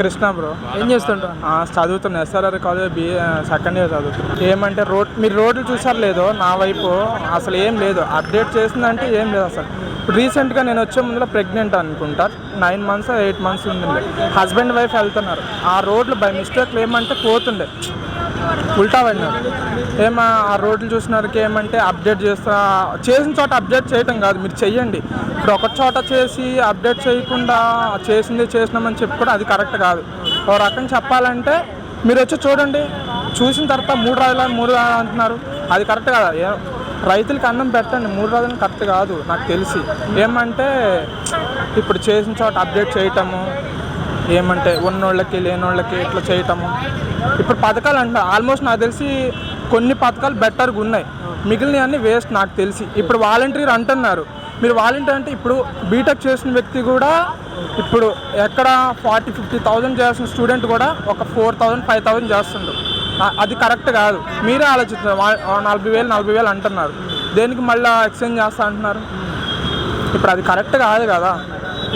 Krishna bro. ఏం చేస్తుంటా? చదువుతున్నా ఎస్ఆర్ఆర్ కాలేజ్ సెకండ్ ఇయర్ చదువుతున్నా. ఏమంటే మీరు రోడ్లు చూసారు లేదో నా వైపు అసలు ఏం లేదు, అప్డేట్ చేసిందంటే ఏం లేదు అసలు. ఇప్పుడు రీసెంట్గా నేను వచ్చే ముందులో ప్రెగ్నెంట్ అనుకుంటా, 9 months 8 months ఉండింది. హస్బెండ్ వైఫ్ వెళ్తున్నారు, ఆ రోడ్లు బై మిస్టేక్లు ఏమంటే పోతుండే ఉల్టా పడినారు. ఆ రోడ్లు చూసినారికి ఏమంటే అప్డేట్ చేసిన చోట అప్డేట్ చేయటం కాదు, మీరు చెయ్యండి. ఇప్పుడు ఒక చోట చేసి అప్డేట్ చేయకుండా చేసినామని చెప్పుకోవడం అది కరెక్ట్ కాదు. ఒక రకంగా చెప్పాలంటే మీరు వచ్చి చూడండి, చూసిన తర్వాత 3 రాజులు అంటున్నారు, అది కరెక్ట్ కాదు. రైతులకి అన్నం పెట్టండి, 3 రాజులు కరెక్ట్ కాదు నాకు తెలిసి. ఏమంటే ఇప్పుడు చేసిన చోట అప్డేట్ చేయటము, ఏమంటే ఉన్నోళ్ళకి లేనోళ్ళకి ఇట్లా చేయటము. ఇప్పుడు పథకాలు అంటారు, ఆల్మోస్ట్ నాకు తెలిసి కొన్ని పథకాలు బెటర్గా ఉన్నాయి, మిగిలినవన్నీ వేస్ట్ నాకు తెలిసి. ఇప్పుడు వాలంటీర్ అంటున్నారు, మీరు వాలంటీర్ అంటే ఇప్పుడు బీటెక్ చేసిన వ్యక్తి కూడా ఇప్పుడు ఎక్కడ 40-50,000 చేసిన స్టూడెంట్ కూడా ఒక 4,000-5,000 చేస్తుండ్రు. అది కరెక్ట్ కాదు. మీరే ఆలోచిస్తున్నారు, 40,000 అంటున్నారు, దేనికి మళ్ళీ ఎక్స్చేంజ్ చేస్తా అంటున్నారు. ఇప్పుడు అది కరెక్ట్ కాదు కదా.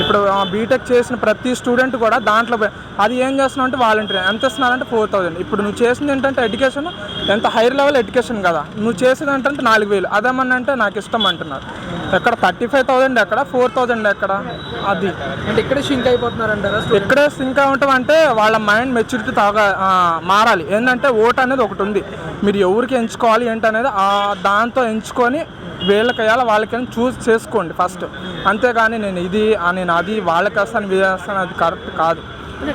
ఇప్పుడు బీటెక్ చేసిన ప్రతి స్టూడెంట్ కూడా దాంట్లో అది ఏం చేస్తున్నావు అంటే వాలంటీర్ ఎంత ఇస్తున్నారంటే 4,000. ఇప్పుడు నువ్వు చేసింది ఏంటంటే ఎడ్యుకేషన్ ఎంత హైయర్ లెవెల్ ఎడ్యుకేషన్ కదా, నువ్వు చేసేది ఏంటంటే 4,000. అదేమన్నా అంటే నాకు ఇష్టం అంటున్నారు. ఎక్కడ 35,000 ఎక్కడ, 4,000 ఎక్కడ? అది అంటే ఇక్కడే సింక్ అయిపోతున్నారంటారా? ఇక్కడే సింక్ అవటం అంటే వాళ్ళ మైండ్ మెచ్యూరిటీ మారాలి. ఏంటంటే ఓటు అనేది ఒకటి ఉంది, మీరు ఎవరికి ఎంచుకోవాలి ఏంటనేది దాంతో ఎంచుకొని వీళ్ళకి వేయాలి, వాళ్ళకి చూస్ చేసుకోండి ఫస్ట్. అంతేగాని నేను అది వాళ్ళకి వేస్తాను ఇది వేస్తాను అది కరెక్ట్ కాదు.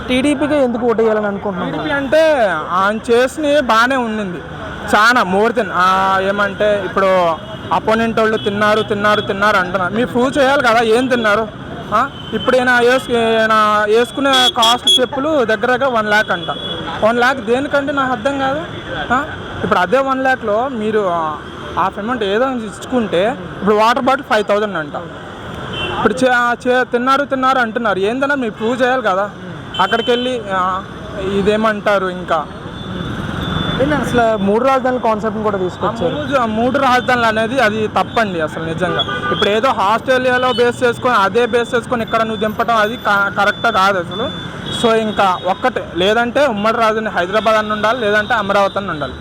టీడీపీకి ఎందుకు ఓటు వేయాలని అనుకుంటున్నాను? టీడీపీ అంటే ఆయన చేసినవి బాగానే ఉండింది, చాలా మోర్ దెన్. ఏమంటే ఇప్పుడు అపోనెంట్ వాళ్ళు తిన్నారు అంటున్నారు, మీరు ప్రూవ్ చేయాలి కదా ఏం తిన్నారు. ఇప్పుడు ఈయన వేసుకునే కాస్ట్ చెప్పులు దగ్గర 1 lakh అంట. 1 lakh దేనికంటే నాకు అర్థం కాదు. ఇప్పుడు అదే 1 lakhలో మీరు హాఫ్ అమౌంట్ ఏదో ఇచ్చుకుంటే ఇప్పుడు వాటర్ బాటిల్ 5,000 అంట. ఇప్పుడు తిన్నారు అంటున్నారు, ఏందన్నా మీరు ప్రూవ్ చేయాలి కదా. అక్కడికి వెళ్ళి ఇదేమంటారు ఇంకా అసలు 3 రాజధానుల కాన్సెప్ట్ కూడా తీసుకొచ్చారు. 3 రాజధానులు అనేది అది తప్పండి అసలు నిజంగా. ఇప్పుడు ఏదో ఆస్ట్రేలియాలో బేస్ చేసుకొని ఇక్కడ నువ్వు దింపడం అది కరెక్ట్ కాదు అసలు. సో ఇంకా ఒక్కటే, లేదంటే ఉమ్మడి రాజధాని హైదరాబాద్ అని ఉండాలి, లేదంటే అమరావతి అని ఉండాలి.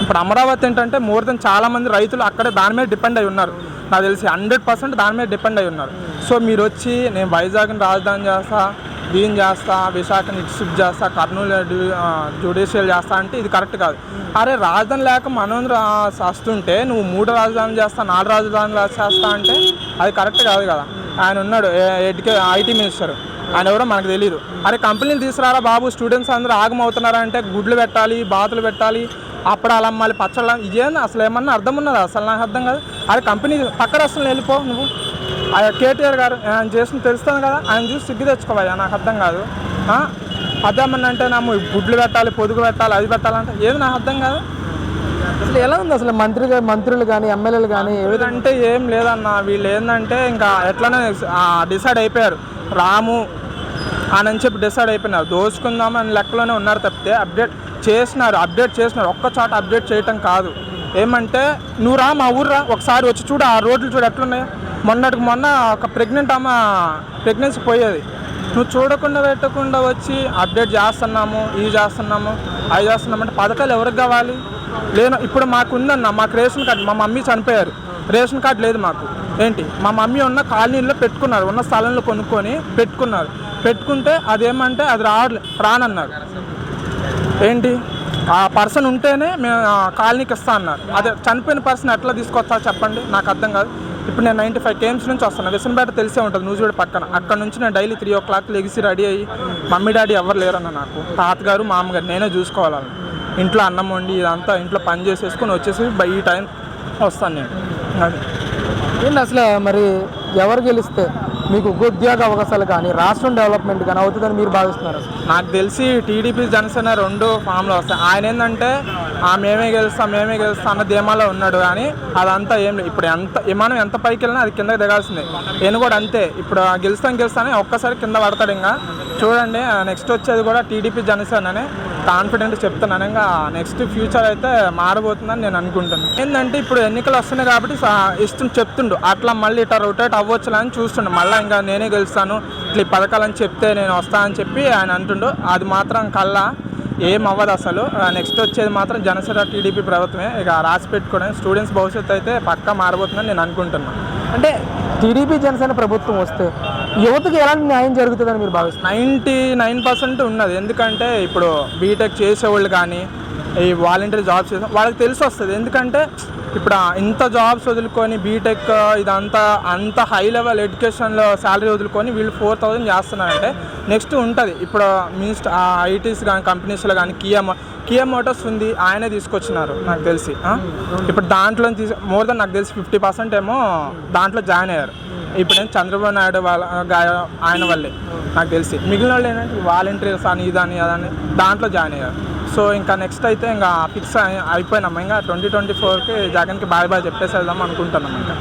ఇప్పుడు అమరావతి ఏంటంటే మోర్ దెన్ చాలామంది రైతులు అక్కడే దాని మీద డిపెండ్ అయి ఉన్నారు, నాకు తెలిసి 100% దాని మీద డిపెండ్ అయి ఉన్నారు. సో మీరు వచ్చి నేను వైజాగ్ని రాజధాని చేస్తా, దీన్ని చేస్తా, విశాఖని షిఫ్ట్ చేస్తా, కర్నూలు జ్యుడిషియల్ చేస్తా అంటే ఇది కరెక్ట్ కాదు. అరే రాజధాని లేక మనం వస్తుంటే నువ్వు 3 రాజధానులు చేస్తా, 4 రాజధానులు చేస్తా అంటే అది కరెక్ట్ కాదు కదా. ఆయన ఉన్నాడు ఐటీ మినిస్టర్, ఆయన ఎవరో మనకు తెలియదు. అరే కంపెనీలు తీసుకురారా బాబు, స్టూడెంట్స్ అందరూ ఆగమవుతున్నారా అంటే గుడ్లు పెట్టాలి, బాతులు పెట్టాలి, అప్పడాలు అమ్మాలి, పచ్చళ్ళు, ఇదేంది అసలు ఏమన్నా అర్థం ఉన్నదా? అసలు నాకు అర్థం కాదు. అరే కంపెనీ పక్క రాష్ట్రంలో వెళ్ళిపో నువ్వు. కేటీఆర్ గారు ఆయన చేసిన తెలుస్తుంది కదా, ఆయన చూసి సిగ్గు తెచ్చుకోవాలి. నాకు అర్థం కాదు. అదేమన్నా అంటే నాకు గుడ్లు పెట్టాలి, పొదుగు పెట్టాలి, అది పెట్టాలంటే ఏది నాకు అర్థం కాదు. అసలు ఎలా ఉంది అసలు మంత్రులు కానీ ఎమ్మెల్యేలు కానీ ఏదంటే ఏం లేదన్న. వీళ్ళు ఏంటంటే ఇంకా ఎట్లనే డిసైడ్ అయిపోయారు, రాము అని చెప్పి డిసైడ్ అయిపోయినారు, దోచుకుందాం అని లెక్కలోనే ఉన్నారు తప్పితే అప్డేట్ చేసినారు. ఒక్క చోట అప్డేట్ చేయటం కాదు. ఏమంటే నువ్వు రా మా ఊరు రా, ఒకసారి వచ్చి చూడు, ఆ రోడ్లు చూడు ఎట్లున్నాయో. మొన్న ఒక ప్రెగ్నెన్సీ పోయేది, నువ్వు చూడకుండా పెట్టకుండా వచ్చి అప్డేట్ చేస్తున్నాము, ఇది చేస్తున్నాము, అది చేస్తున్నామంటే పథకాలు ఎవరికి కావాలి? లేను. ఇప్పుడు మాకు ఉందన్న, మాకు రేషన్ కార్డు, మా మమ్మీ చనిపోయారు, రేషన్ కార్డు లేదు మాకు. ఏంటి మా మమ్మీ ఉన్న కాలనీలో పెట్టుకున్నారు, ఉన్న స్థలంలో కొనుక్కొని పెట్టుకుంటే అదేమంటే అది రానన్నారు. ఏంటి ఆ పర్సన్ ఉంటేనే మేము కాలనీకి ఇస్తా అన్నారు. అదే చనిపోయిన పర్సన్ ఎట్లా తీసుకొస్తా చెప్పండి, నాకు అర్థం కాదు. ఇప్పుడు నేను 95 km నుంచి వస్తాను, విసనపేట తెలిసే ఉంటుంది, నూజివీడు పక్కన. అక్కడ నుంచి నేను డైలీ 3 o'clock లెగిసి రెడీ అయ్యి, మమ్మీ డాడీ ఎవరు లేరన్న నాకు, తాతగారు మామగారు, నేనే చూసుకోవాలి. ఇంట్లో అన్నం వండి ఇదంతా ఇంట్లో పని చేసేసుకొని వచ్చేసి ఈ టైం వస్తాను నేను. అది ఏంటి అసలు మరి ఎవరు గెలిస్తే మీకు ఉద్యోగ అవకాశాలు కానీ రాష్ట్రం డెవలప్మెంట్ కానీ అవుతుందని మీరు భావిస్తున్నారు? నాకు తెలిసి టీడీపీ జనసేన 2 ఫామ్లో వస్తాయి. ఆయన ఏంటంటే మేమే గెలుస్తాం అన్న ధీమాలో ఉన్నాడు, కానీ అదంతా ఏం లేదు. ఇప్పుడు విమానం ఎంత పైకి వెళ్ళినా అది కిందకి దిగాల్సిందే. నేను కూడా అంతే, ఇప్పుడు గెలుస్తానే ఒక్కసారి కింద పడతాడు. ఇంకా చూడండి నెక్స్ట్ వచ్చేది కూడా టీడీపీ జనసేననే కాన్ఫిడెంట్ చెప్తున్నాను. ఇంకా నెక్స్ట్ ఫ్యూచర్ అయితే మారబోతుందని నేను అనుకుంటున్నాను. ఏంటంటే ఇప్పుడు ఎన్నికలు వస్తున్నాయి కాబట్టి చెప్తుండు అట్లా మళ్ళీ ఇట్లా రొటేట్ అవ్వచ్చులని చూస్తుండే. మళ్ళీ ఇంకా నేనే గెలుస్తాను, ఇట్లా ఈ పథకాలని చెప్తే నేను వస్తానని చెప్పి ఆయన అంటుండు. అది మాత్రం కల్లా ఏం అవ్వదు అసలు. నెక్స్ట్ వచ్చేది మాత్రం జనసేన టీడీపీ ప్రభుత్వమే. ఇక రాసి పెట్టుకోవడం స్టూడెంట్స్ భవిష్యత్తు అయితే పక్కా మారబోతుందని నేను అనుకుంటున్నాను. అంటే టీడీపీ జనసేన ప్రభుత్వం వస్తే యువతకు ఎలాంటి న్యాయం జరుగుతుందని మీరు భావిస్తున్నారు? 99% ఉన్నది. ఎందుకంటే ఇప్పుడు బీటెక్ చేసేవాళ్ళు కానీ ఈ వాలంటీర్ జాబ్స్ చేసే వాళ్ళకి తెలిసి వస్తుంది. ఎందుకంటే ఇప్పుడు ఇంత జాబ్స్ వదులుకొని బీటెక్ ఇదంతా అంత హై లెవెల్ ఎడ్యుకేషన్లో శాలరీ వదులుకొని వీళ్ళు 4000 చేస్తున్నారంటే నెక్స్ట్ ఉంటుంది. ఇప్పుడు మీన్స్ ఐటీస్ కానీ కంపెనీస్లో కానీ కియా మోటార్స్ ఉంది, ఆయనే తీసుకొచ్చినారు నాకు తెలిసి. ఇప్పుడు దాంట్లో మోర్ దెన్ నాకు తెలిసి 50% ఏమో దాంట్లో జాయిన్ అయ్యారు. ఇప్పుడేం చంద్రబాబు నాయుడు ఆయన వల్లే నాకు తెలిసి. మిగిలిన వాళ్ళు ఏంటంటే వాలంటీర్స్ అని ఇదని అదని దాంట్లో జాయిన్ అయ్యారు. సో ఇంకా నెక్స్ట్ అయితే ఇంకా ఫిక్స్ అయిపోయినాము. ఇంకా 2024కి జగన్కి బాయ్ చెప్పేసి వెళ్దాం అనుకుంటున్నాం ఇంకా.